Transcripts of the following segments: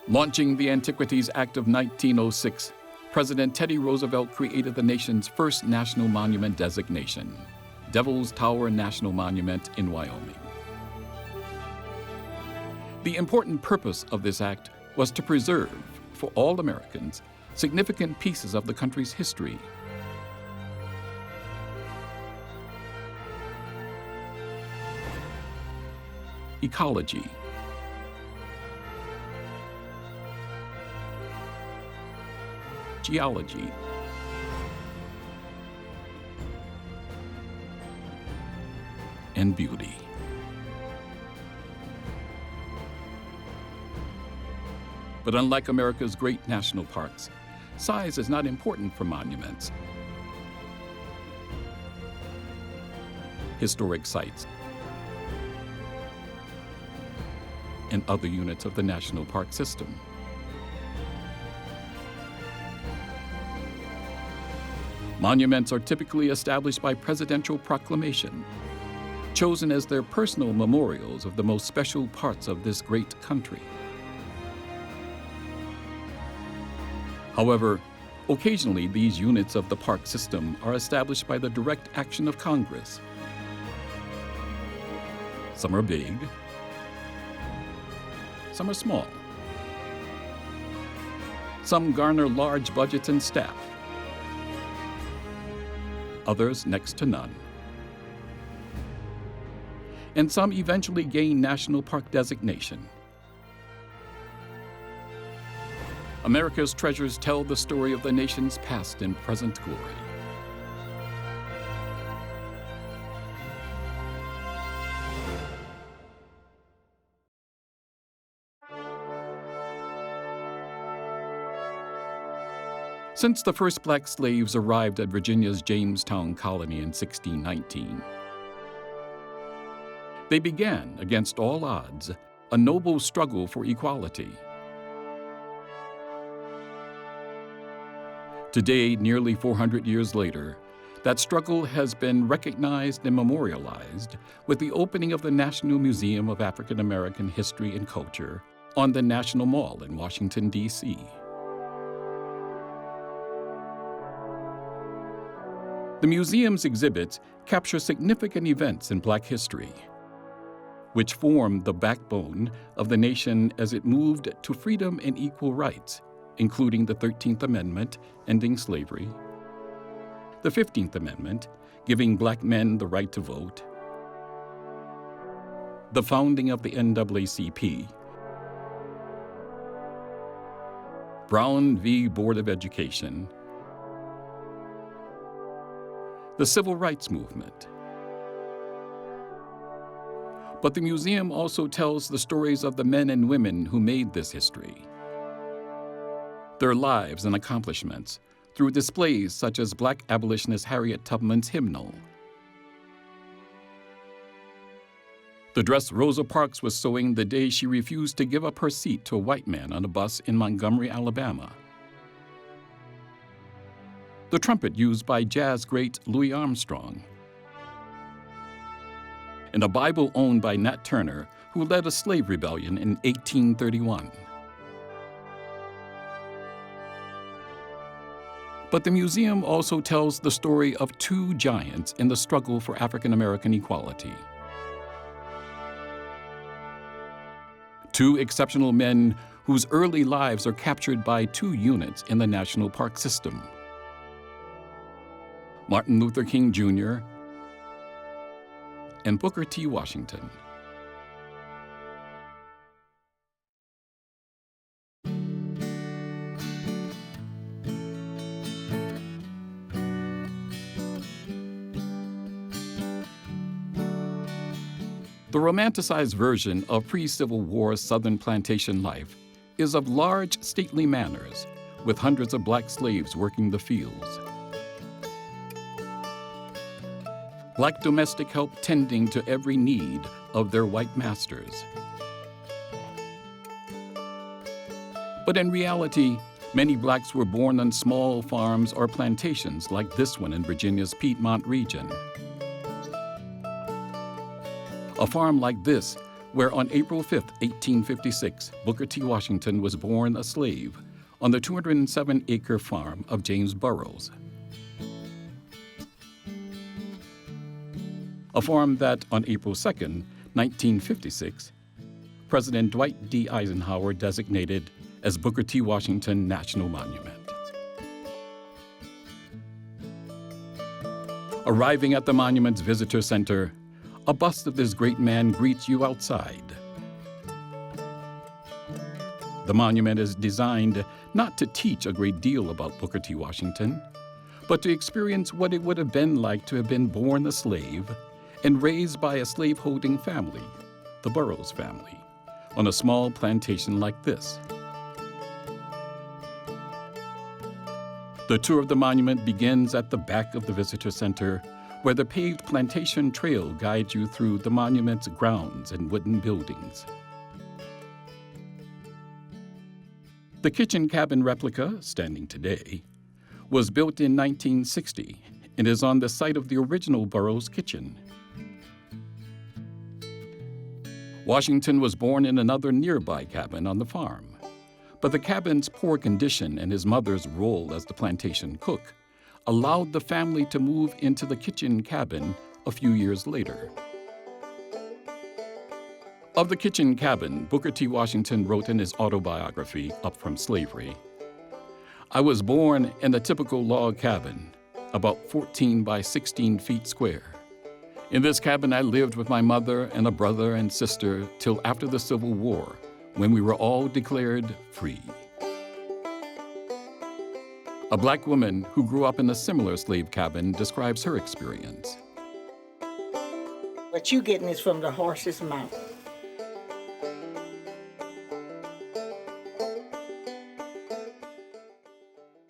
Launching the Antiquities Act of 1906, President Teddy Roosevelt created the nation's first national monument designation, Devil's Tower National Monument in Wyoming. The important purpose of this act was to preserve, for all Americans, significant pieces of the country's history. Ecology, geology, and beauty. But unlike America's great national parks, size is not important for monuments. Historic sites and other units of the national park system. Monuments are typically established by presidential proclamation, chosen as their personal memorials of the most special parts of this great country. However, occasionally these units of the park system are established by the direct action of Congress. Some are big, some are small. Some garner large budgets and staff, others next to none. And some eventually gain national park designation. America's treasures tell the story of the nation's past and present glory. Since the first black slaves arrived at Virginia's Jamestown colony in 1619, they began, against all odds, a noble struggle for equality. Today, nearly 400 years later, that struggle has been recognized and memorialized with the opening of the National Museum of African American History and Culture on the National Mall in Washington, D.C. The museum's exhibits capture significant events in Black history, which formed the backbone of the nation as it moved to freedom and equal rights, including the 13th Amendment, ending slavery, the 15th Amendment, giving Black men the right to vote, the founding of the NAACP, Brown v. Board of Education, the Civil Rights Movement. But the museum also tells the stories of the men and women who made this history, their lives and accomplishments through displays such as Black abolitionist Harriet Tubman's hymnal. The dress Rosa Parks was sewing the day she refused to give up her seat to a white man on a bus in Montgomery, Alabama. The trumpet used by jazz great Louis Armstrong. And a Bible owned by Nat Turner, who led a slave rebellion in 1831. But the museum also tells the story of two giants in the struggle for African American equality. Two exceptional men whose early lives are captured by two units in the national park system: Martin Luther King Jr. and Booker T. Washington. The romanticized version of pre-Civil War Southern plantation life is of large, stately manors, with hundreds of Black slaves working the fields. Black domestic help tending to every need of their white masters. But in reality, many blacks were born on small farms or plantations like this one in Virginia's Piedmont region. A farm like this, where on April 5, 1856, Booker T. Washington was born a slave on the 207-acre farm of James Burroughs. A farm that on April 2, 1956, President Dwight D. Eisenhower designated as Booker T. Washington National Monument. Arriving at the monument's visitor center, a bust of this great man greets you outside. The monument is designed not to teach a great deal about Booker T. Washington, but to experience what it would have been like to have been born a slave and raised by a slave-holding family, the Burroughs family, on a small plantation like this. The tour of the monument begins at the back of the visitor center, where the paved plantation trail guides you through the monument's grounds and wooden buildings. The kitchen cabin replica, standing today, was built in 1960 and is on the site of the original Burroughs kitchen. Washington was born in another nearby cabin on the farm, but the cabin's poor condition and his mother's role as the plantation cook allowed the family to move into the kitchen cabin a few years later. Of the kitchen cabin, Booker T. Washington wrote in his autobiography, Up From Slavery, "I was born in a typical log cabin, about 14 by 16 feet square. In this cabin I lived with my mother and a brother and sister till after the Civil War, when we were all declared free." A black woman who grew up in a similar slave cabin describes her experience. What you getting is from the horse's mouth.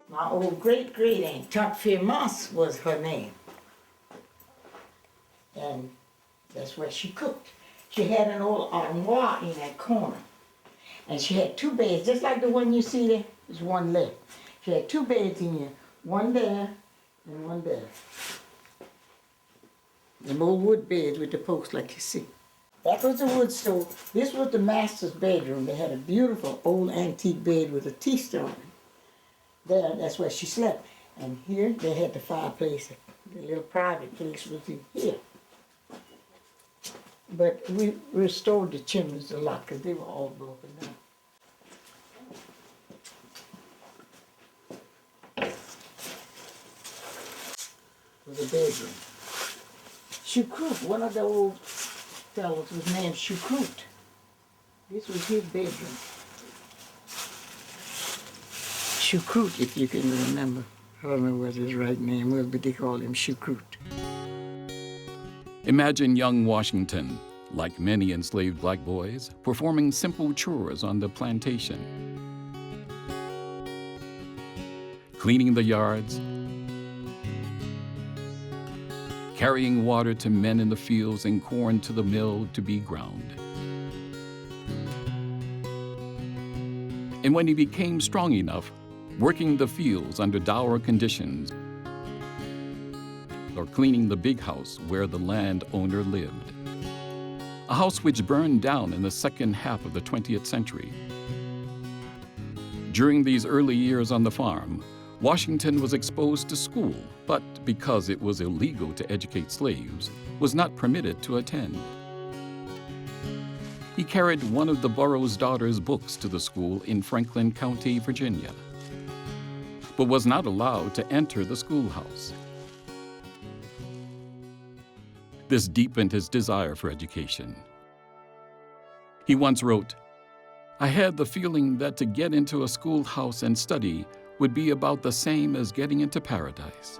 My old great-great-aunt, Tocqueville Moss was her name. And that's where she cooked. She had an old armoire in that corner. And she had two beds, just like the one you see there, there's one left. She had two beds in here, one there and one there. Them old wood beds with the posts like you see. That was the wood stove. This was the master's bedroom. They had a beautiful old antique bed with a T-stone. There, that's where she slept. And here they had the fireplace. The little private place was in here. But we restored the chimneys a lot because they were all broken down. Was a bedroom. Choucroute, one of the old fellows was named Choucroute. This was his bedroom. Choucroute, if you can remember. I don't know what his right name was, but they called him Choucroute. Imagine young Washington, like many enslaved black boys, performing simple chores on the plantation. Cleaning the yards, carrying water to men in the fields and corn to the mill to be ground. And when he became strong enough, working the fields under dour conditions, or cleaning the big house where the landowner lived. A house which burned down in the second half of the 20th century. During these early years on the farm, Washington was exposed to school, but because it was illegal to educate slaves, was not permitted to attend. He carried one of the Burroughs' daughters' books to the school in Franklin County, Virginia, but was not allowed to enter the schoolhouse. This deepened his desire for education. He once wrote, "I had the feeling that to get into a schoolhouse and study would be about the same as getting into paradise."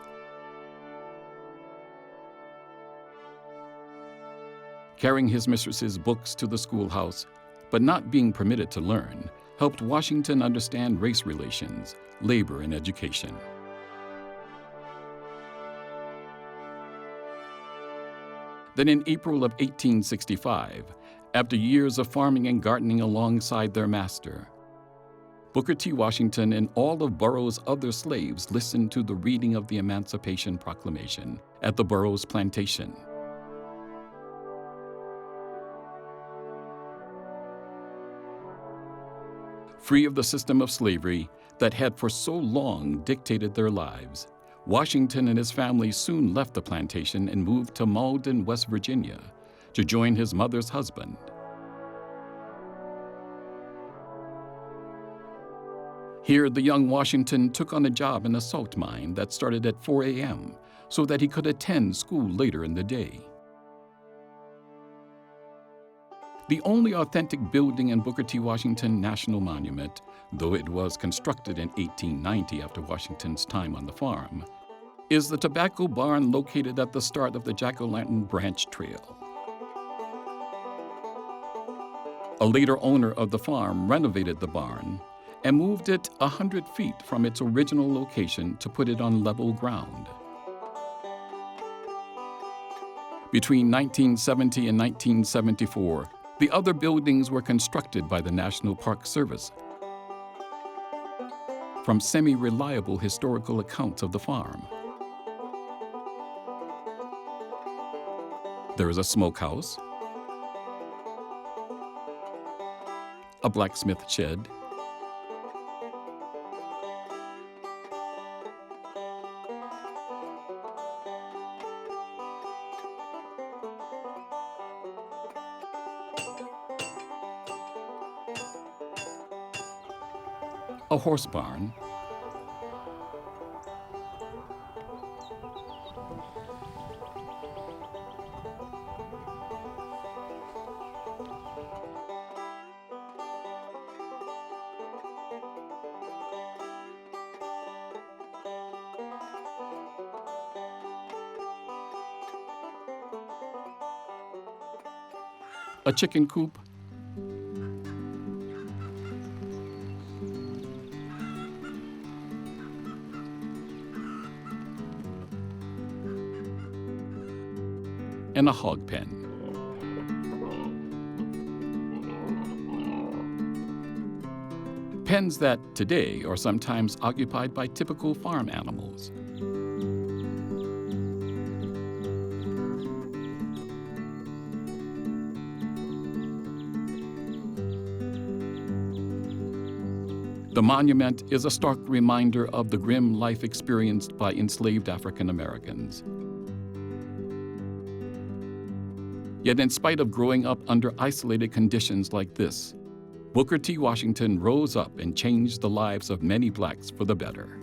Carrying his mistress's books to the schoolhouse, but not being permitted to learn, helped Washington understand race relations, labor, and education. Then in April of 1865, after years of farming and gardening alongside their master, Booker T. Washington and all of Burroughs' other slaves listened to the reading of the Emancipation Proclamation at the Burroughs plantation. Free of the system of slavery that had for so long dictated their lives, Washington and his family soon left the plantation and moved to Malden, West Virginia, to join his mother's husband. Here, the young Washington took on a job in a salt mine that started at 4 a.m. so that he could attend school later in the day. The only authentic building in Booker T. Washington National Monument, though it was constructed in 1890 after Washington's time on the farm, is the tobacco barn located at the start of the Jack-o'-lantern Branch Trail. A later owner of the farm renovated the barn and moved it 100 feet from its original location to put it on level ground. Between 1970 and 1974, the other buildings were constructed by the National Park Service. From semi-reliable historical accounts of the farm, there is a smokehouse, a blacksmith shed, a horse barn, a chicken coop, and a hog pen. Pens that today are sometimes occupied by typical farm animals. The monument is a stark reminder of the grim life experienced by enslaved African Americans. Yet in spite of growing up under isolated conditions like this, Booker T. Washington rose up and changed the lives of many blacks for the better.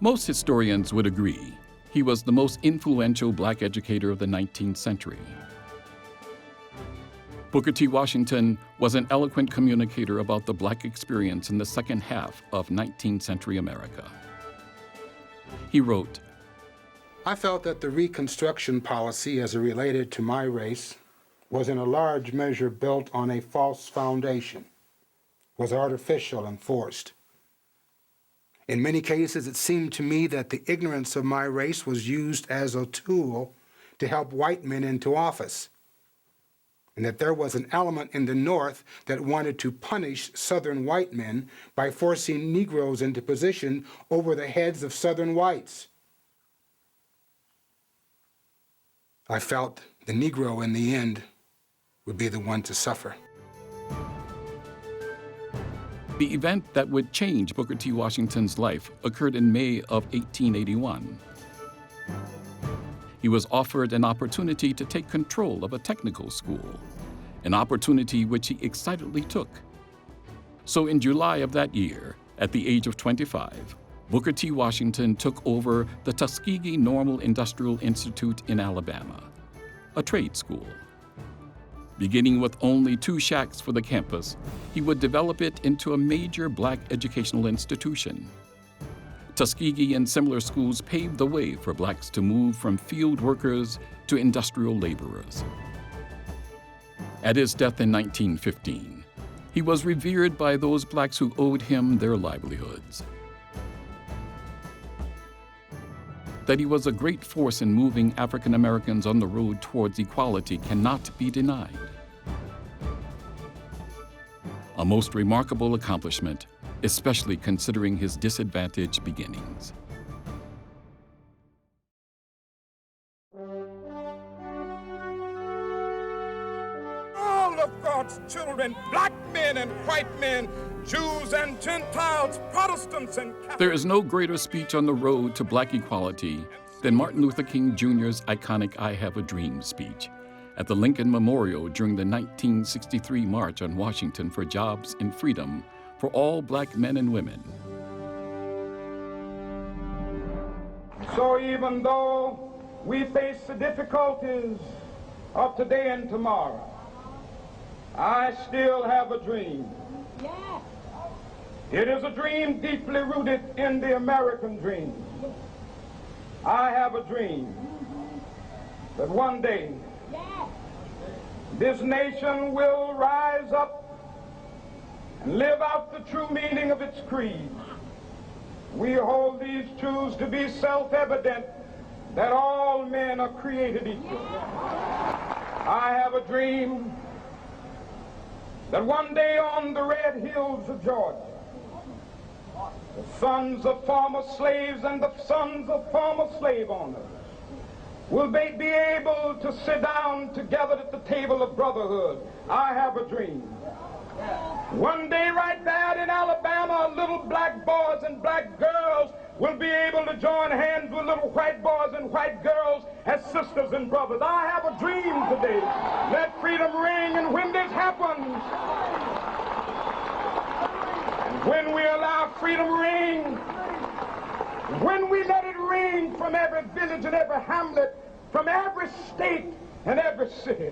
Most historians would agree he was the most influential black educator of the 19th century. Booker T. Washington was an eloquent communicator about the black experience in the second half of 19th century America. He wrote, I felt that the Reconstruction policy as it related to my race was in a large measure built on a false foundation, was artificial and forced. In many cases, it seemed to me that the ignorance of my race was used as a tool to help white men into office, and that there was an element in the North that wanted to punish Southern white men by forcing Negroes into position over the heads of Southern whites. I felt the Negro, in the end, would be the one to suffer. The event that would change Booker T. Washington's life occurred in May of 1881. He was offered an opportunity to take control of a technical school, an opportunity which he excitedly took. So in July of that year, at the age of 25, Booker T. Washington took over the Tuskegee Normal Industrial Institute in Alabama, a trade school. Beginning with only 2 shacks for the campus, he would develop it into a major black educational institution. Tuskegee and similar schools paved the way for blacks to move from field workers to industrial laborers. At his death in 1915, He was revered by those blacks who owed him their livelihoods. That he was a great force in moving African Americans on the road towards equality cannot be denied. A most remarkable accomplishment, especially considering his disadvantaged beginnings. All of God's children, black men and white men, Jews and Gentiles, Protestants and Catholics. There is no greater speech on the road to black equality than Martin Luther King Jr.'s iconic I Have a Dream speech at the Lincoln Memorial during the 1963 March on Washington for Jobs and Freedom for all black men and women. So even though we face the difficulties of today and tomorrow, I still have a dream. Yeah. It is a dream deeply rooted in the American dream. I have a dream that one day this nation will rise up and live out the true meaning of its creed. We hold these truths to be self-evident, that all men are created equal. I have a dream that one day on the red hills of Georgia, the sons of former slaves and the sons of former slave owners will be able to sit down together at the table of brotherhood. I have a dream. One day right there in Alabama, little black boys and black girls will be able to join hands with little white boys and white girls as sisters and brothers. I have a dream today. Let freedom ring, and when this happens, and when we allow freedom ring, when we let it ring from every village and every hamlet, from every state and every city,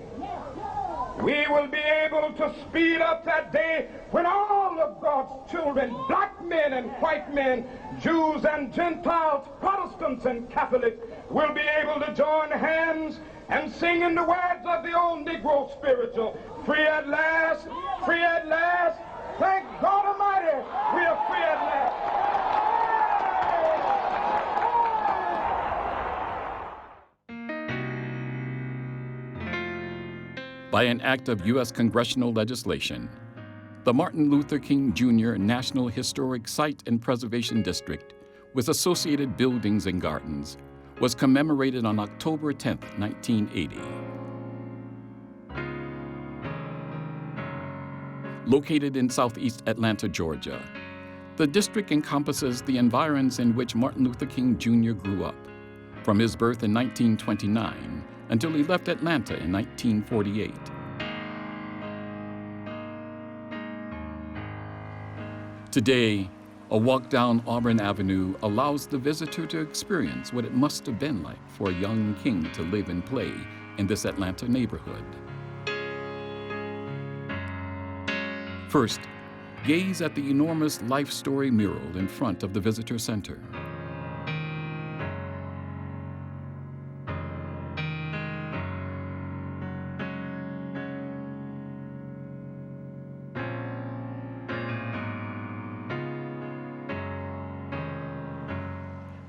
we will be able to speed up that day when all of God's children, black men and white men, Jews and Gentiles, Protestants and Catholics, will be able to join hands and sing in the words of the old Negro spiritual, free at last, free at last, thank God Almighty, we are free at last. By an act of U.S. congressional legislation, the Martin Luther King Jr. National Historic Site and Preservation District, with associated buildings and gardens, was commemorated on October 10, 1980. Located in southeast Atlanta, Georgia, the district encompasses the environs in which Martin Luther King Jr. grew up, from his birth in 1929 until he left Atlanta in 1948. Today, a walk down Auburn Avenue allows the visitor to experience what it must have been like for a young king to live and play in this Atlanta neighborhood. First, gaze at the enormous life story mural in front of the visitor center.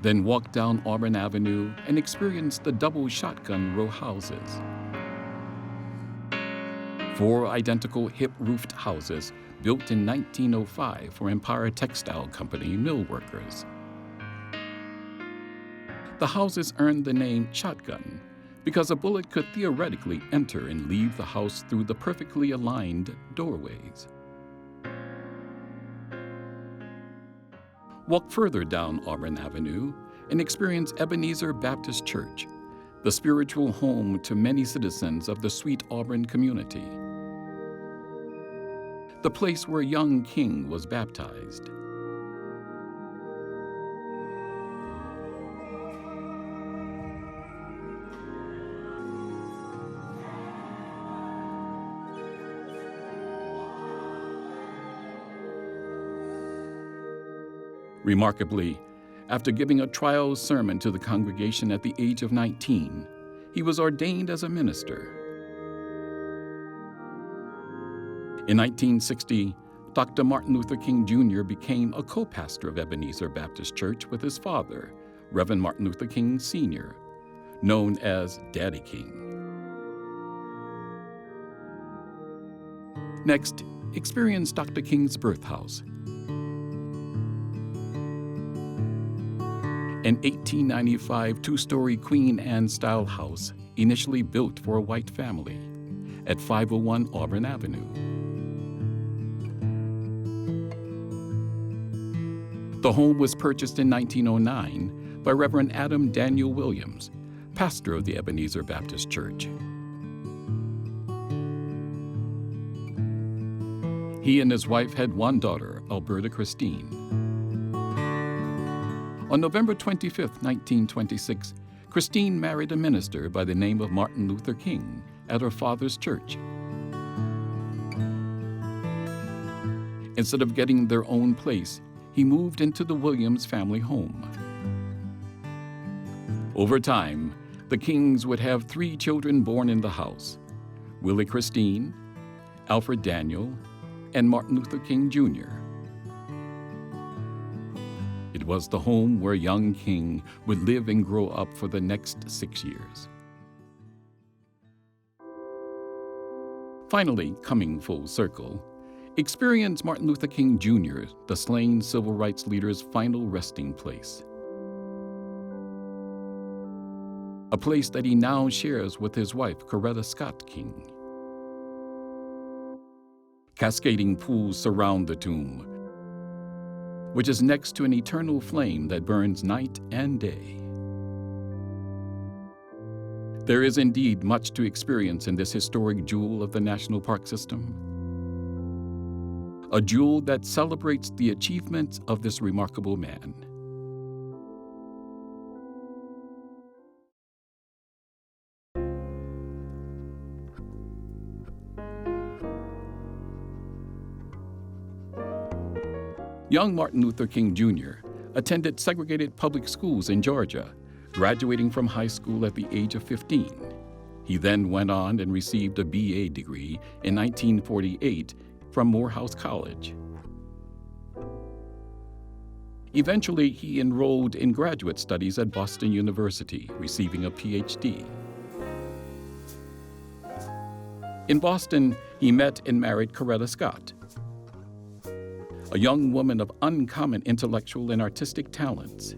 Then walk down Auburn Avenue and experience the double shotgun row houses. 4 identical hip-roofed houses built in 1905 for Empire Textile Company mill workers. The houses earned the name shotgun because a bullet could theoretically enter and leave the house through the perfectly aligned doorways. Walk further down Auburn Avenue and experience Ebenezer Baptist Church, the spiritual home to many citizens of the Sweet Auburn community. The place where young King was baptized. Remarkably, after giving a trial sermon to the congregation at the age of 19, he was ordained as a minister. In 1960, Dr. Martin Luther King Jr. became a co-pastor of Ebenezer Baptist Church with his father, Reverend Martin Luther King Sr., known as Daddy King. Next, experience Dr. King's birth house. An 1895 two-story Queen Anne-style house initially built for a white family at 501 Auburn Avenue. The home was purchased in 1909 by Reverend Adam Daniel Williams, pastor of the Ebenezer Baptist Church. He and his wife had one daughter, Alberta Christine. On November 25, 1926, Christine married a minister by the name of Martin Luther King at her father's church. Instead of getting their own place, he moved into the Williams family home. Over time, the Kings would have 3 children born in the house: Willie Christine, Alfred Daniel, and Martin Luther King Jr. It was the home where young King would live and grow up for the next 6 years. Finally, coming full circle, experience Martin Luther King Jr., the slain civil rights leader's final resting place. A place that he now shares with his wife, Coretta Scott King. Cascading pools surround the tomb, which is next to an eternal flame that burns night and day. There is indeed much to experience in this historic jewel of the National Park System. A jewel that celebrates the achievements of this remarkable man. Young Martin Luther King Jr. attended segregated public schools in Georgia, graduating from high school at the age of 15. He then went on and received a BA degree in 1948 from Morehouse College. Eventually, he enrolled in graduate studies at Boston University, receiving a PhD. In Boston, he met and married Coretta Scott, a young woman of uncommon intellectual and artistic talents.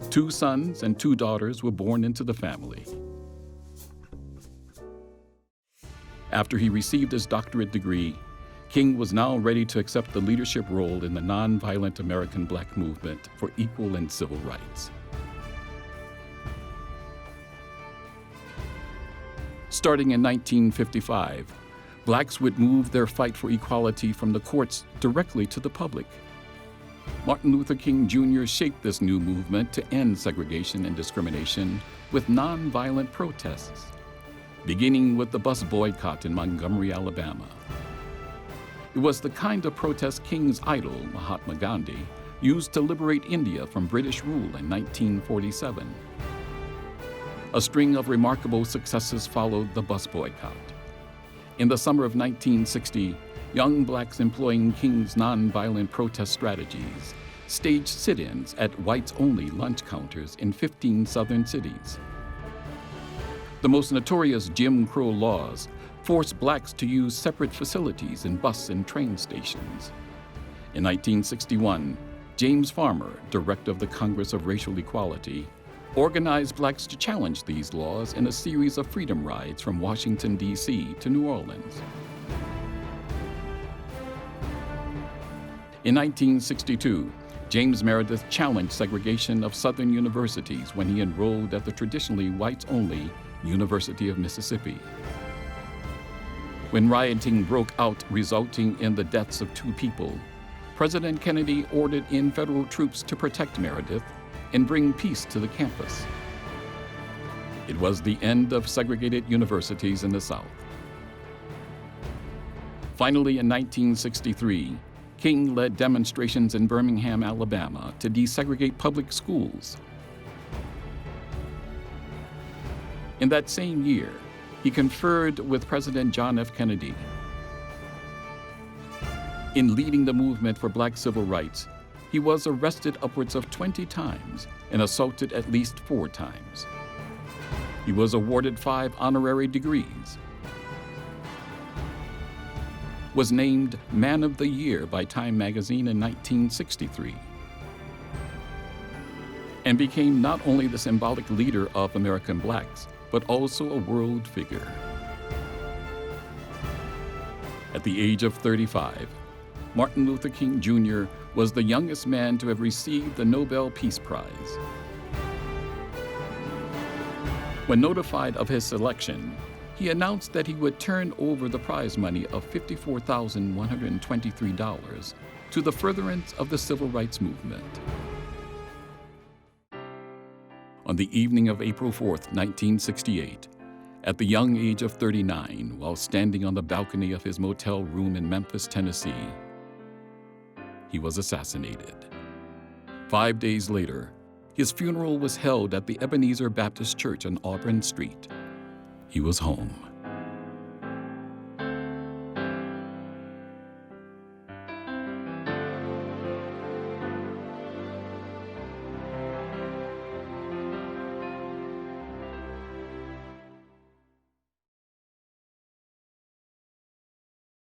2 sons and 2 daughters were born into the family. After he received his doctorate degree, King was now ready to accept the leadership role in the nonviolent American Black movement for equal and civil rights. Starting in 1955, Blacks would move their fight for equality from the courts directly to the public. Martin Luther King Jr. shaped this new movement to end segregation and discrimination with nonviolent protests, beginning with the bus boycott in Montgomery, Alabama. It was the kind of protest King's idol, Mahatma Gandhi, used to liberate India from British rule in 1947. A string of remarkable successes followed the bus boycott. In the summer of 1960, young Blacks employing King's nonviolent protest strategies staged sit-ins at whites-only lunch counters in 15 southern cities. The most notorious Jim Crow laws forced Blacks to use separate facilities in bus and train stations. In 1961, James Farmer, director of the Congress of Racial Equality, organized Blacks to challenge these laws in a series of freedom rides from Washington, D.C. to New Orleans. In 1962, James Meredith challenged segregation of Southern universities when he enrolled at the traditionally whites-only University of Mississippi. When rioting broke out, resulting in the deaths of 2 people, President Kennedy ordered in federal troops to protect Meredith and bring peace to the campus. It was the end of segregated universities in the South. Finally, in 1963, King led demonstrations in Birmingham, Alabama, to desegregate public schools. In that same year, he conferred with President John F. Kennedy. In leading the movement for black civil rights, he was arrested upwards of 20 times and assaulted at least 4 times. He was awarded 5 honorary degrees, was named Man of the Year by Time magazine in 1963, and became not only the symbolic leader of American blacks, but also a world figure. At the age of 35, Martin Luther King Jr. was the youngest man to have received the Nobel Peace Prize. When notified of his selection, he announced that he would turn over the prize money of $54,123 to the furtherance of the civil rights movement. On the evening of April 4th, 1968, at the young age of 39, while standing on the balcony of his motel room in Memphis, Tennessee, he was assassinated. 5 days later, his funeral was held at the Ebenezer Baptist Church on Auburn Street. He was home.